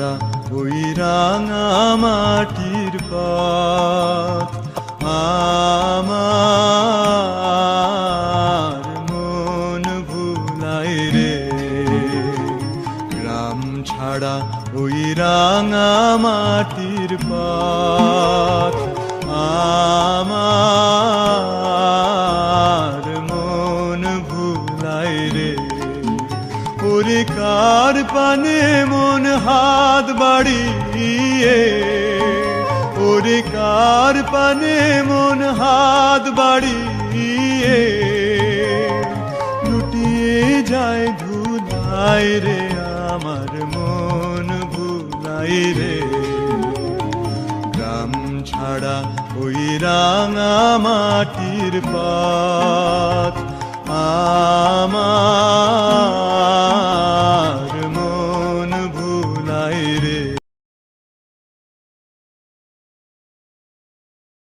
ওই রাঙা মাটির পথ আমার মন ভুলাই রে। গ্রাম ছাড়া ওই রাঙা মাটির পথ আমার মন ভুলাই রে। ওরে কার পানে মন হাত বাড়িয়ে, ওরে কার পানে মন হাত বাড়িয়ে লুটিয়ে যায় ধুলাই রে। আমার মন ভুলাই রে। গ্রাম ছাড়া ওই রাঙা মাটির পথ আমার মন ভুলাই রে।